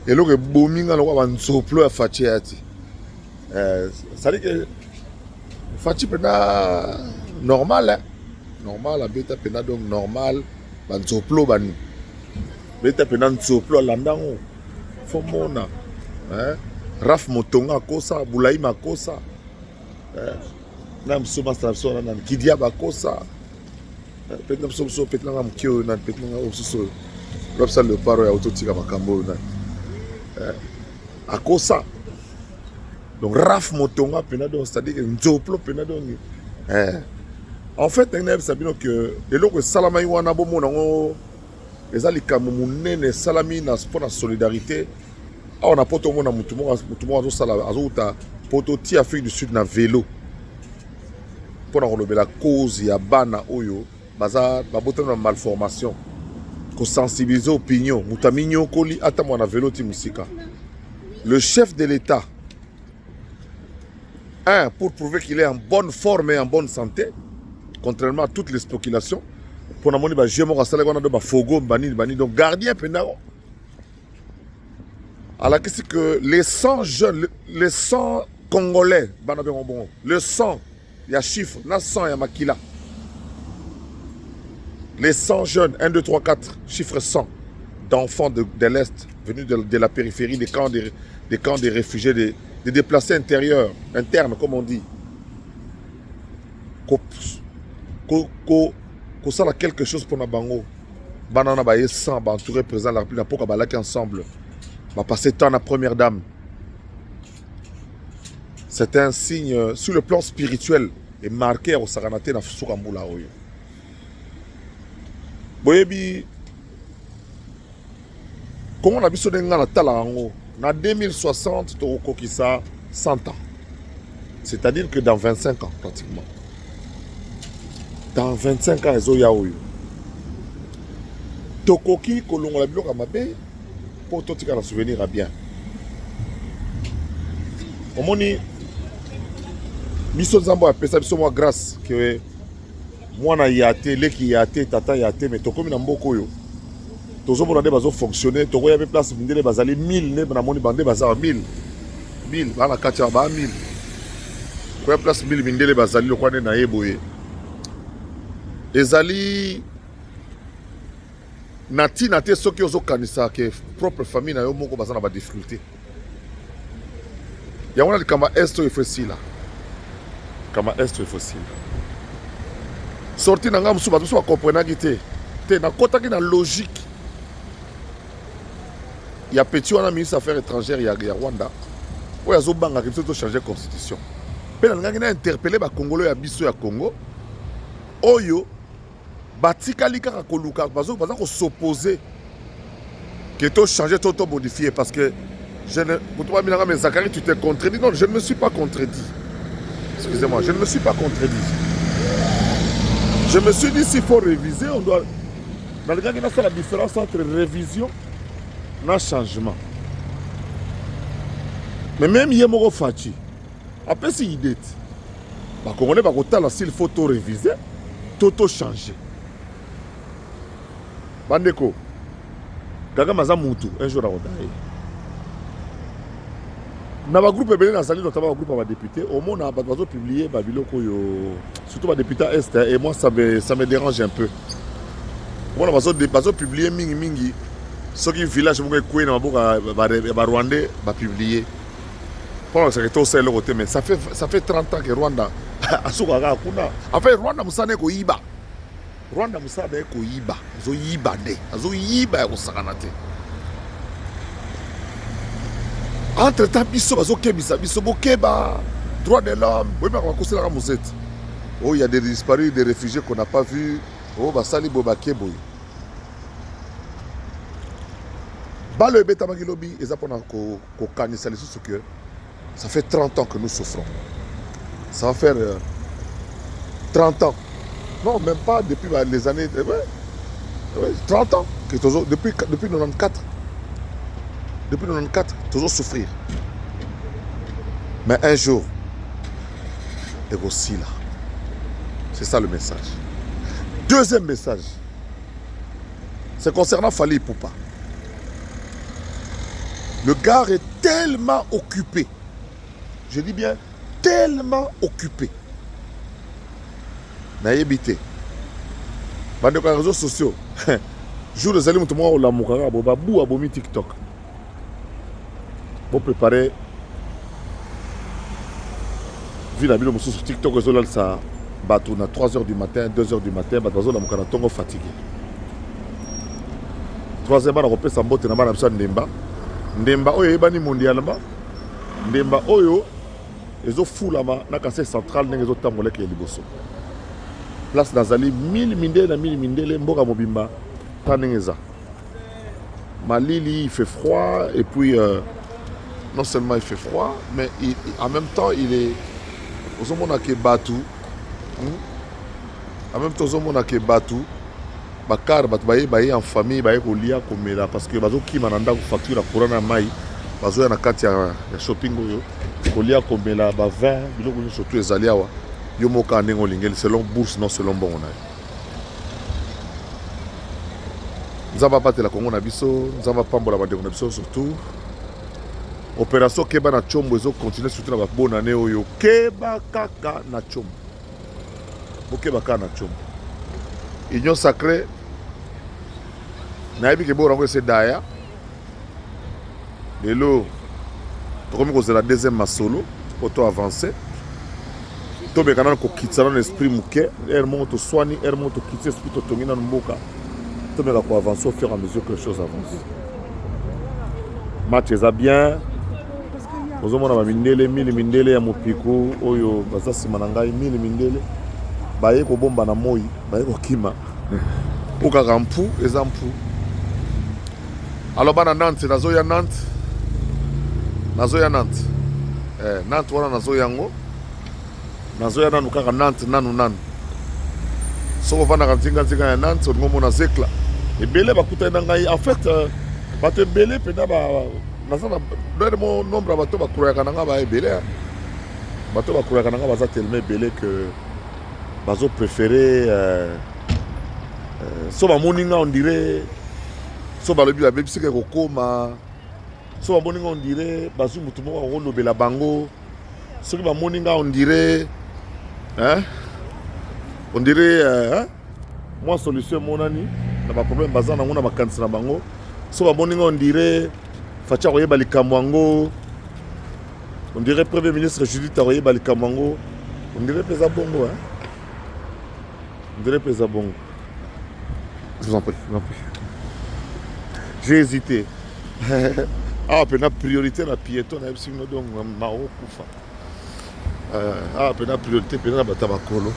Et là, le booming, on a un soplo à Fatih. Ça dit que Fatih est normal. Hein? Normal, la bêta est donc normal. Un soplo, bêta est un soplo à l'andango. Fomona. Raf Motonga Kosa, Boulaï Makosa. Nam Soma Stamsona, Nam Kidia Bakosa. Peut-être que peut-être que Kyo, peut-être que le paro ya autotika makambo à Kosa. Donc Raf Motonga penado, c'est-à-dire que Nzoplo penado. En fait, on sait que le salama wana bomo nango ezali kamumunene salami na sport na solidarité. On a poto mona mutumo azo sala azo poto ti Afrique du Sud na vélo. Pour relever la cause ya bana oyo baza babota na malformation. Ko sensibiliser opinion, mutaminyo koli ata mwana vélo ti musika. Le chef de l'État, pour prouver qu'il est en bonne forme et en bonne santé, contrairement à toutes les spéculations, pour namoni ba jemo ka sala wana do ba fogo bani donc gardien penao. Alors qu'est-ce que les 100 jeunes, les 100 Congolais, le 100, il y a chiffre, il y a 100, il y a Makila. Les 100 jeunes, 1, 2, 3, 4, chiffre 100, d'enfants de l'Est, venus de la périphérie, des camps des réfugiés, des déplacés intérieurs, internes, comme on dit. Qu'on sala quelque chose pour Nabango. Banana Baye 100, entouré président de la République, pour qu'on ensemble. Va passer temps à la première dame. C'est un signe sur le plan spirituel et marqué au Saranate na Soukambula. Boyebi, comment on a vu ce denga na talango? Na 2060, Toroko qui ça 100 ans. C'est-à-dire que dans 25 ans, pratiquement. Dans 25 ans, ils ont yaoui. Tokoki, Kolongo la Bilo Kamabe, pour tout ce souvenir à bien. Au moni, biso zambo a pesa biso moi grâce que moi na yate, leki yate, tata yate, mais tokomi na mboko yo. Tozo mona de bazo fonctionner, toko yabe place ndele bazali 1000 ne na moni bande bazala 1000. 1000 bana katia ba 1000. Ko ya place 1000 mindele bazali lo kwa na yeboye. Ezali nati nate soki ozo kanisa ke propre famille na yo moko bazana ba difficulté. Ya wana kama esto ifosila. Kama esto ifosila. Sorti na nga musu bazo ba comprendre te na kota ki na logique. Ya petit wana ministre affaires étrangères ya Rwanda. Oya zo banga ki to changer constitution. Pe na nga na interpeller ba Congolais ya biso ya Congo. Oyo batikali kaka koluka bazo ko s'opposer que to changer to modifier parce que je ne mais Zachary tu t'es contredit. Non, je ne me suis pas contredit. Excusez-moi, je ne me suis pas contredit. Je me suis dit s'il faut réviser, on doit dans le cas qui a la différence entre révision et changement. Mais même Yemoro Fachi après c'est idée. Bah Congolais va côté là s'il faut tout réviser, tout changer. Bandeko, Gaga Mazamutu, un jour à Odaï. Dans le groupe Ebele, notamment le groupe de députés, au moins, on a publié surtout les députés Est, et moi, ça me dérange un peu. On a publié Mingi, ceux qui village, Rwandais, va publier. Pendant que c'est le côté, mais ça fait 30 ans que Rwanda, en fait, Rwanda, Moussane, Koyiba. Rwanda musada eko yiba, azo yiba de, azo yiba eko sakanate. Entre temps biso bazo kebisa biso bokeba droit de l'homme, oui mais on va kosela ka musette. Oh il y a des disparus, des réfugiés qu'on n'a pas vus. Oh basali bobake boy. Ba le beta magilobi ezapona ko kanisa lesusu que ça fait 30 ans que nous souffrons. Ça va faire 30 ans. Non, même pas depuis les années... 30 ans. Depuis 94. Depuis 94, toujours souffrir. Mais un jour, et aussi là. C'est ça le message. Deuxième message. C'est concernant Fally Ipupa. Le gars est tellement occupé. Je dis bien tellement occupé. Naïbité. Dans les réseaux sociaux, jour de Zalim, tout le monde a l'amour, babou a bomi TikTok. Pour préparer. Vu la vidéo sur TikTok, ça bateau à 3h du matin, 2h du matin, bateau na mokana tongo fatigué. 3h bana repé sa mbote na bana bisa ndemba. Ndemba oyo ebani mondialement. Ndemba oyo ezo fulama na kase central ndenge ezo tambola ke liboso. Place nazali 1000 mindele na 1000 mindele mboka mobimba tanengeza. Malili il fait froid et puis non seulement il fait froid mais en même temps il est aux hommes qui battu. En même temps aux hommes qui battu. Bakar baye en famille baye kolia komela parce que bazo ki mananda ko facture la courant na mai bazo ya na kati ya shopping oyo kolia komela ba 20 biloko ni surtout ezali awa yo moka ndenge olingeli selon bourse non selon bon on a nzamba patela kongo na biso nzamba pambola bandeko na biso surtout opération keba na chombo ezo continuer surtout na ba bonne année oyo keba kaka na chombo bokeba kaka na chombo union sacrée nayebi ke borango ese daya lelo tokomi kozela deuxième masolo po to avancer tobeka nano kokitisa nano esprit moke ere moko toswani ere moko tokitisa esprit totongi nano mboka tobeka koavance au fur et à mesure que les choses avancent. Match eza bien ozomona bamindele mili mindele ya mopiku oyo baza nsima na ngai mili mindele baye kobomba na moi baye kokima okaka mpu eza mpu. Alors bana Nantes nazoya Nantes Nantes wana nazoya yango nazoya nanu kaka Nantes nanu soko vanda nzinga ya Nantes olingo mona zekla ebele bakutani na ngai en fait bato ebele pena naza na mo nombre ya bato bakroyaka na nga ba ebele bato bakroyaka na nga baza tellement ebele que bazo préféré so bamoni nga on dirait so balobi babebisika ekokoma so bamoni nga on dirait bazwi motu moko akolobela bango soki bamoni nga on dirait mwa solution emonani na baproblème baza nango na makanisi na bango so bamoni nga on dirait faci akoyeba likambo yango on dirait premier ministre Judith akoyeba likambo yango on dirait mpe eza bongo on dirait mpe eza bongo. Je vous en prie. J'ai hésité. Ah, puis la priorité la piéton, donc Maro Koufa. Ah, puis la priorité, puis la batabakolo.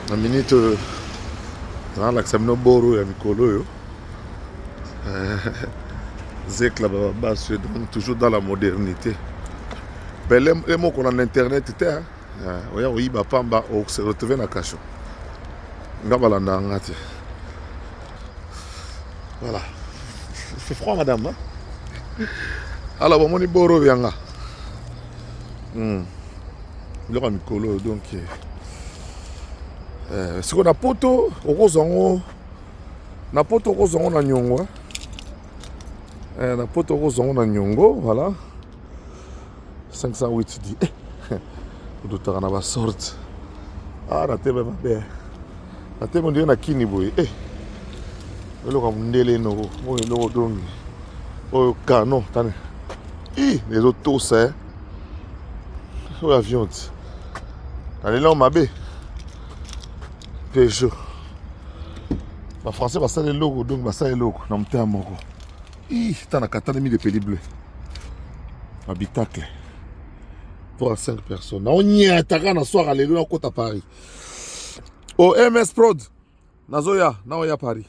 La minute, dans l'examen boro ya mikolo yo. Zek la baba, donc toujours dans la modernité. Ben les mots qu'on a en internet était, oui, pamba, on se retrouve dans cacho. Ngabalanda ngati. Voilà. Il fait froid, madame. Hein? Alors, bon, mon iboro vianga. Il y a un micolo, donc. Ce qu'on a poto, au rosongo. Na poto rosongo na nyongo. Na poto rosongo na nyongo, voilà. 508 dit. Vous doutez qu'on a ma sorte. Ah, la tête, ma belle. La tête, on dirait na kini boy. Le rondele no, le don, oh canon, tane. Les autos c'est, oh avion. Allez là on m'a bé. Peugeot. Ma français va ça le logo donc va ça le logo. Non m'te amoko. T'as na katane mis de peli bleu. Habitacle. Pour 5 personnes. On y a taka na soir aller là côté à Paris. Oh MS Prod. Nazoya, naoya Paris,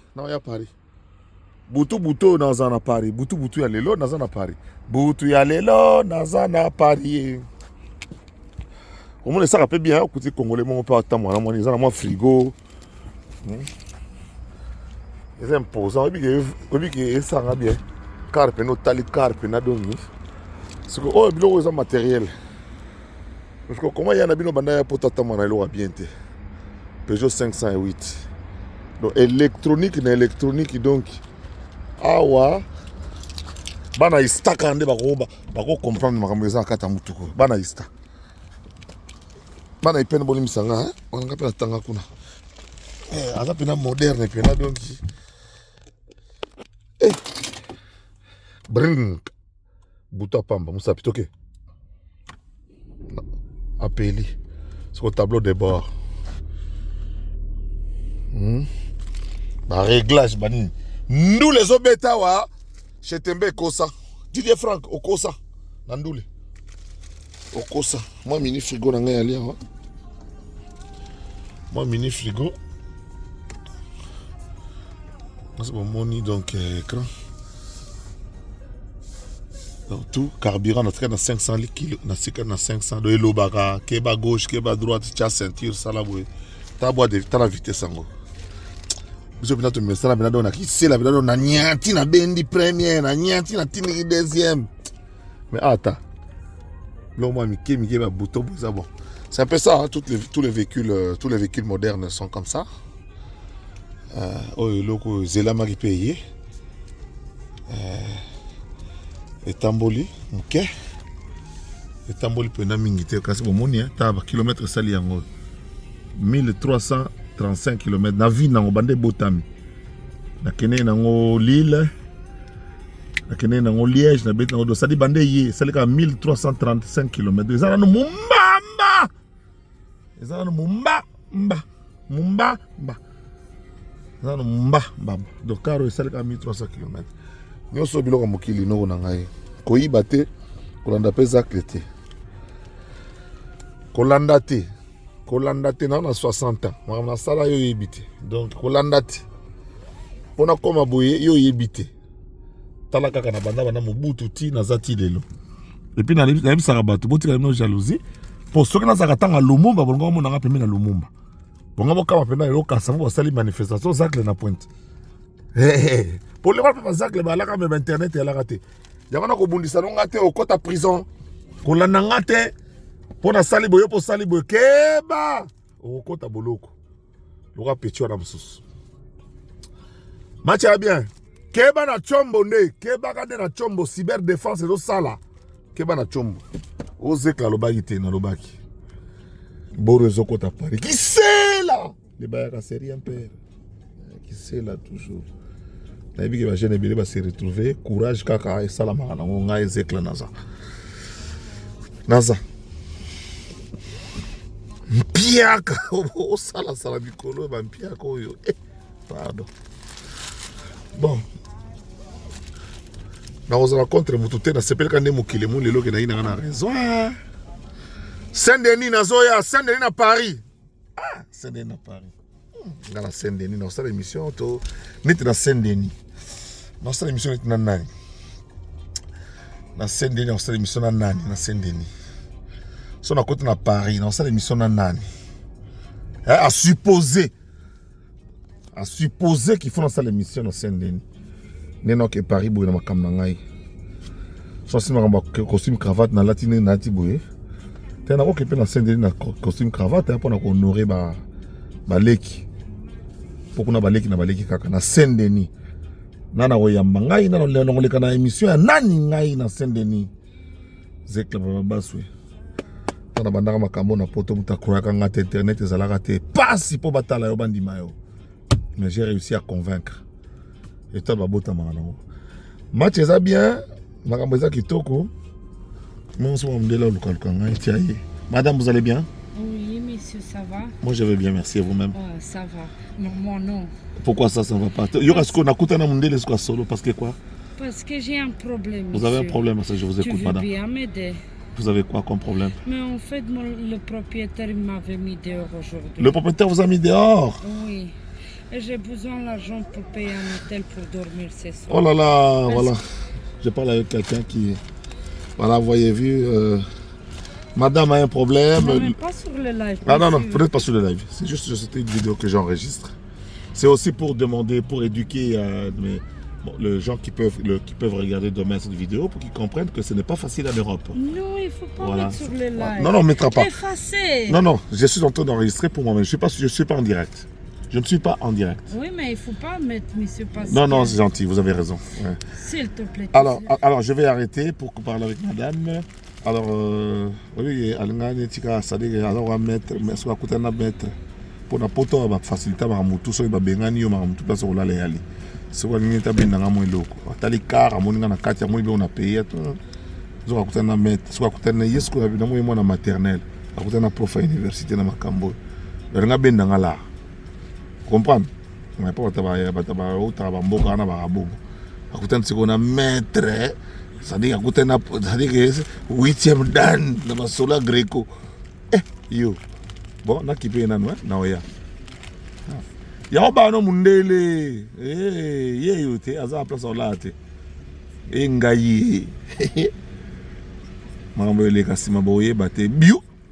Butu nazana Paris, butu ya lelo nazana Paris. Butu ya lelo nazana Paris. Au moins ça rappelle bien côté congolais mon pas tant moi, ils ont moi frigo. C'est imposant, obi que ça va bien. Carpe no tali carpe na dongi. C'est que oh bilo ils ont matériel. Parce que comment il y a bino banda pour tant moi na lo bien té. Peugeot 508. Donc électronique donc awa Bana ista kande bako comprendre makambo eza kata mutuko. Bana ista. Bana ipene boli misanga, hein? On nga pena tanga kuna. Aza pena moderne pena donc. Bring. Buta pamba, musa pitoke. Appeli. C'est au tableau de bord. Ba réglage bani. Nous les obetawa chez Tembe Kosa. Didier Franck au Kosa. Nandoule. Au Kosa. Moi mini frigo na ngai ali. Moi mini frigo. C'est mon moni donc écran. Donc tout carburant dans 500 kg, dans 500 de l'obaka, keba gauche, keba droite, tia ceinture, ça la boue. Ta boîte de ta la vitesse sango. Je vais te mettre ça la benado na qui c'est la benado na nyanti na bendi première, na nyanti na tini deuxième. Mais attends. Là moi mi ba bouton ça bon. C'est un peu ça, hein, tous les véhicules modernes sont comme ça. Oh loko zelama qui paye. Etamboli, ok. Etamboli pena mingite kasi bomoni ta ba kilomètre sali yango 1335 km na vie nango bande botami. Na kene nango Lille. Na kene nango Liège na bet nango do sali bande ye sali ka 1335 km. Ezana no mumbamba. Ezana no mumba. Ezana no mumba. Donc caro sali ka 1300 km. Nyonso biloko mokili noko na ngai koyiba te kolanda pe zakle te kolanda te na 60 ans makambo na sala yo yebi te donc kolanda te mpona koma boye yo yebi te tala kaka na banda mobutu ti naza ti lelo epuis nayebisaka bato botika bino jalousie mpo soki nazalaka ntango ya lumumba bolonga omonanga pembe na lumumba bonga bokama mpena lelo kasa mo basali manifestation zakle na pointe pour les gens qui ont fait internet, il y a des gens qui ont fait au côté prison. Pour la nangate, pour la saliboyo, pour saliboyo, keba au côté boloko. Le roi pétio na msous. Match bien. Keba na chombo ne, keba kade na chombo cyber défense et sala. Keba na chombo. Ose ka lobaki te na lobaki. Borezo côté Paris. Qui c'est là? Les bayaka c'est rien père. Qui c'est là toujours? La vie que les jeunes va se retrouver, courage kaka et salamana on a ezekla naza mpiaka o sala bikolo ba mpiaka oyo pardon bon na ozala contre mututé na sepelka ndemo kilemu lelo ke na ina na raison Saint-Denis na Paris Saint-Denis na Paris dans la Saint-Denis dans cette émission to nit na Saint-Denis dans cette émission nit na nani na Saint-Denis dans cette émission na nani na Saint-Denis so na côté na Paris dans cette émission na nani à supposer qu'ils font dans cette émission na Saint-Denis neno ke Paris boye na makam na ngai so sima kamba costume cravate na latine na tiboye tena ko ke pe na Saint-Denis na costume cravate pour na ko honorer ba leki pokuna baleki na baleki kaka na Saint-Denis nana oyamba ngai nana lelongoleka na émission ya nani ngai na Saint-Denis zekla babaswe tana bandaka makambo na poto muta kroyaka ngata internet ezalaka te pasi po batala yo bandima yo mais j'ai réussi à convaincre et toi babota manano match eza bien makambo eza kitoko monso mdela lukaluka ngai tiaye madame vous allez bien? Oui, monsieur, ça va? Moi, je vais bien, merci. Et vous-même? Ça va. Non, moi, non. Pourquoi ça ne va pas? Il y aura ce qu'on a coûté à Mundele solo parce que quoi? Parce que j'ai un problème. Vous avez un problème, ça, je vous écoute, madame. Tu veux bien m'aider? Vous avez quoi comme problème? Mais en fait, le propriétaire m'avait mis dehors aujourd'hui. Le propriétaire vous a mis dehors? Oui. Et j'ai besoin d'argent pour payer un hôtel pour dormir ce soir. Oh là là, voilà. Je parle avec quelqu'un qui... Voilà, vous voyez vu... Madame a un problème. Non, mais pas sur le live. Ah non, peut-être pas sur le live. C'est juste c'était une vidéo que j'enregistre. C'est aussi pour demander, pour éduquer les gens qui peuvent regarder demain cette vidéo pour qu'ils comprennent que ce n'est pas facile en Europe. Non, il ne faut pas mettre sur le live. Non, on ne mettra pas. Effacer. Non, je suis en train d'enregistrer pour moi-même. Je suis pas en direct. Je ne suis pas en direct. Oui, mais il ne faut pas mettre monsieur Pascal. Non, non, c'est gentil, vous avez raison. Ouais. S'il te plaît. Alors, je vais arrêter pour parler avec madame. Alors, oui, c'est-à-dire, alors, on va mettre, mais ce qu'on va mettre, pour la poto, on va faciliter, on va tout ça, on va bien gagner, on va tout passer au lait. C'est quoi, on va bien dans moins loco. T'as les cars, on a quatre, on a payé. On va mettre, ce qu'on va yes, qu'on a bien dans maternelle, on a prof à l'université dans ma Cambo. On a bien dans là. Comprendre? On n'a pas de maître, c'est-à-dire que 8e dan dans Sola Greco. Yo. Bon, na kipe na no, na oya. Ya ba no mundele. Ye yo te aza place ola te. Ngayi. Mambo ele kasima boye bate biu.